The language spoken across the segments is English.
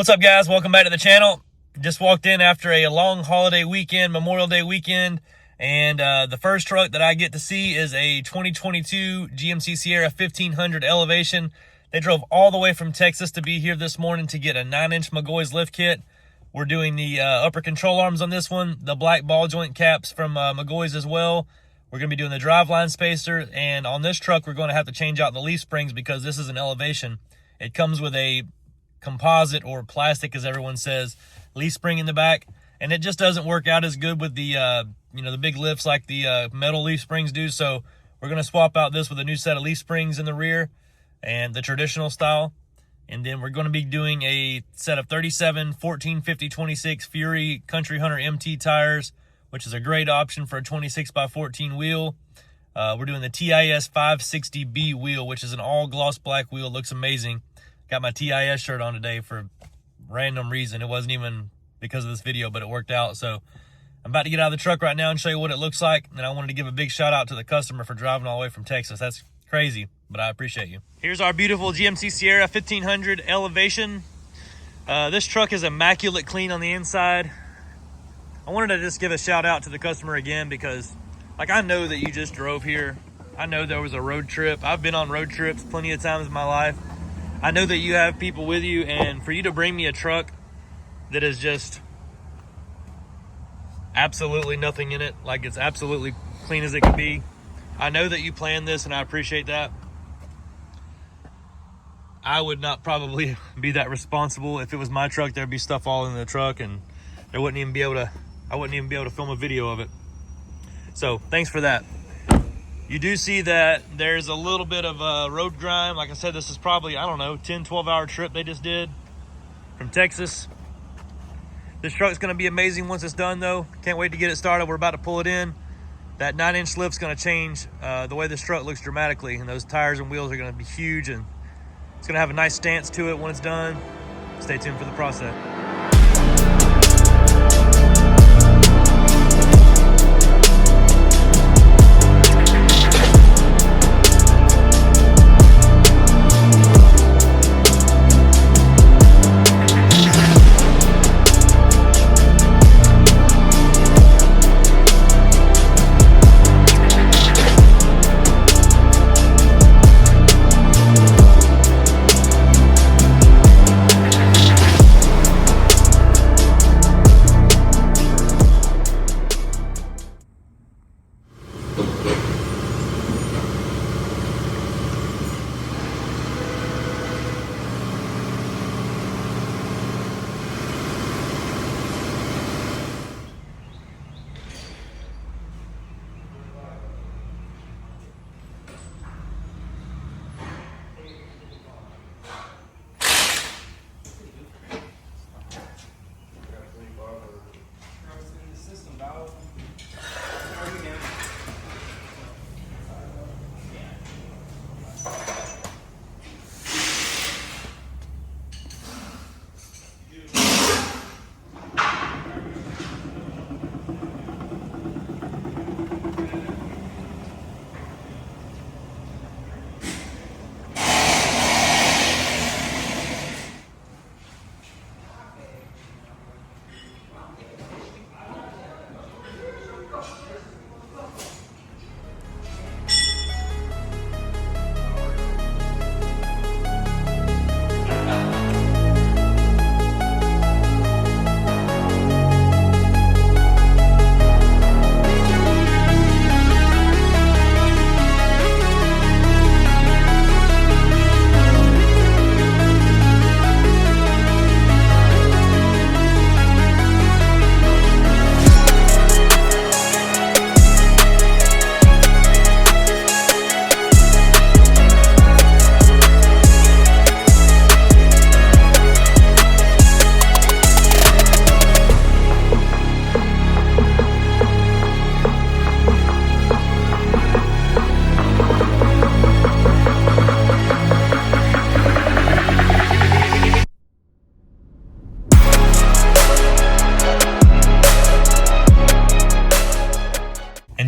What's up, guys? Welcome back to the channel. Just walked in after a long holiday weekend, Memorial Day weekend, and the first truck that I get to see is a 2022 GMC Sierra 1500 Elevation. They drove all the way from Texas to be here this morning to get a 9-inch McGaughys lift kit. We're doing the upper control arms on this one, the black ball joint caps from McGaughys as well. We're going to be doing the driveline spacer, and on this truck we're going to have to change out the leaf springs because this is an Elevation. It comes with a composite, or plastic as everyone says, leaf spring in the back, and it just doesn't work out as good with the the big lifts like the metal leaf springs do. So we're going to swap out this with a new set of leaf springs in the rear and the traditional style, and then we're going to be doing a set of 37 14 50 26 Fury Country Hunter MT tires, which is a great option for a 26x14 wheel. We're doing the TIS 560B wheel, which is an all gloss black wheel. It looks amazing. Got my TIS shirt on today for a random reason. It wasn't even because of this video, but it worked out. So I'm about to get out of the truck right now and show you what it looks like. And I wanted to give a big shout out to the customer for driving all the way from Texas. That's crazy, but I appreciate you. Here's our beautiful GMC Sierra 1500 Elevation. This truck is immaculate clean on the inside. I wanted to just give a shout out to the customer again because, like, I know that you just drove here. I know there was a road trip. I've been on road trips plenty of times in my life. I know that you have people with you, and for you to bring me a truck that is just absolutely nothing in it, like it's absolutely clean as it can be, I know that you planned this, and I appreciate that. I would not probably be that responsible. If it was my truck, there'd be stuff all in the truck, and I wouldn't even be able to film a video of it. So thanks for that. You do see that there's a little bit of road grime. Like I said, this is probably, I don't know, 10-12 hour trip they just did from Texas. This truck's gonna be amazing once it's done though. Can't wait to get it started. We're about to pull it in. That 9-inch lift's gonna change the way this truck looks dramatically, and those tires and wheels are gonna be huge, and it's gonna have a nice stance to it when it's done. Stay tuned for the process.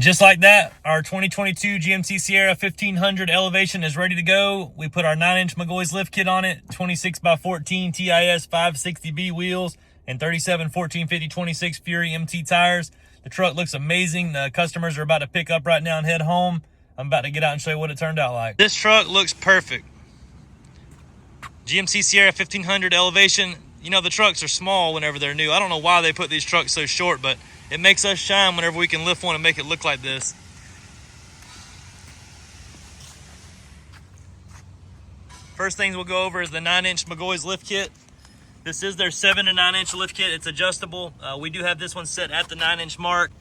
just like that, our 2022 GMC Sierra 1500 Elevation is ready to go. We put our 9-inch McGaughys lift kit on it, 26x14 TIS 560B wheels, and 37 1450 26 Fury MT tires. The truck looks amazing. The customers are about to pick up right now and head home. I'm about to get out and show you what it turned out like. This truck looks perfect. GMC Sierra 1500 Elevation. You know, the trucks are small whenever they're new. I don't know why they put these trucks so short, but it makes us shine whenever we can lift one and make it look like this. First things we'll go over is the 9-inch McGaughys lift kit. This is their 7 and 9-inch lift kit. It's adjustable. We do have this one set at the 9-inch mark.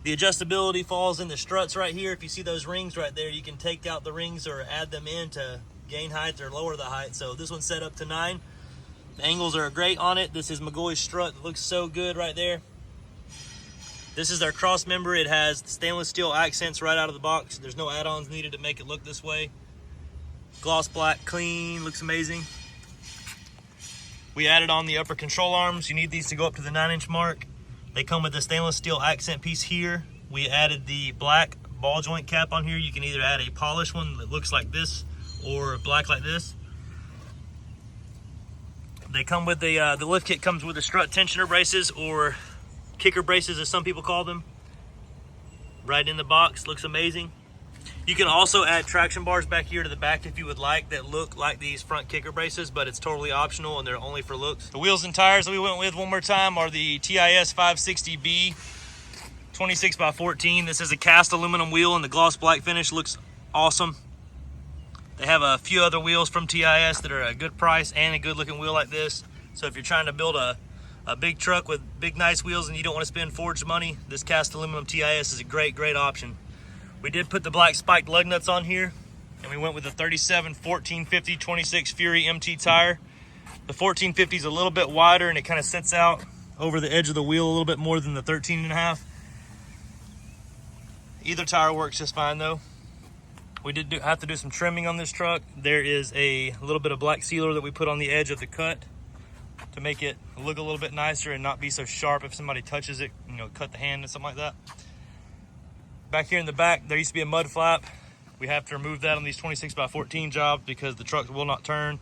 The adjustability falls in the struts right here. If you see those rings right there, you can take out the rings or add them in to gain height or lower the height. So this one's set up to 9. The angles are great on it. This is McGaughys strut. It looks so good right there. This is their cross member. It has stainless steel accents right out of the box. There's no add-ons needed to make it look this way. Gloss black, clean, looks amazing. We added on the upper control arms. You need these to go up to the 9-inch mark. They come with a stainless steel accent piece here. We added the black ball joint cap on here. You can either add a polished one that looks like this or black like this. They come with the lift kit comes with the strut tensioner braces, or kicker braces as some people call them. Right in the box, looks amazing. You can also add traction bars back here to the back if you would like, that look like these front kicker braces, but it's totally optional and they're only for looks. The wheels and tires that we went with one more time are the TIS 560B 26x14. This is a cast aluminum wheel and the gloss black finish looks awesome. They have a few other wheels from TIS that are a good price and a good looking wheel like this. So if you're trying to build a big truck with big nice wheels and you don't want to spend forged money, this cast aluminum TIS is a great option. We did put the black spiked lug nuts on here, and we went with the 37 1450 26 Fury MT tire. The 1450 is a little bit wider and it kind of sits out over the edge of the wheel a little bit more than the 13.5. Either tire works just fine though. We did have to do some trimming on this truck. There is a little bit of black sealer that we put on the edge of the cut to make it look a little bit nicer and not be so sharp if somebody touches it, you know, cut the hand and something like that. Back here in the back, there used to be a mud flap. We have to remove that on these 26x14 jobs because the truck will not turn.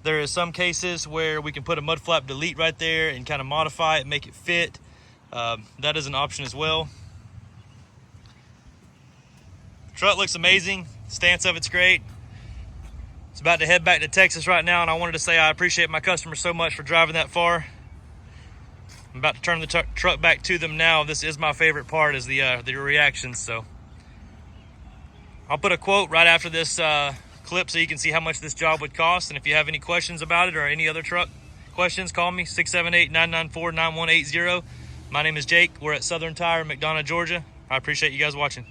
There is some cases where we can put a mud flap delete right there and kind of modify it, make it fit. That is an option as well. The truck looks amazing. The stance of it's great. It's about to head back to Texas right now, and I wanted to say I appreciate my customers so much for driving that far. I'm about to turn the truck back to them now. This is my favorite part, is the reactions. So I'll put a quote right after this clip so you can see how much this job would cost. And if you have any questions about it or any other truck questions, call me 678-994-9180. My name is Jake. We're at Southern Tire, McDonough, Georgia. I appreciate you guys watching.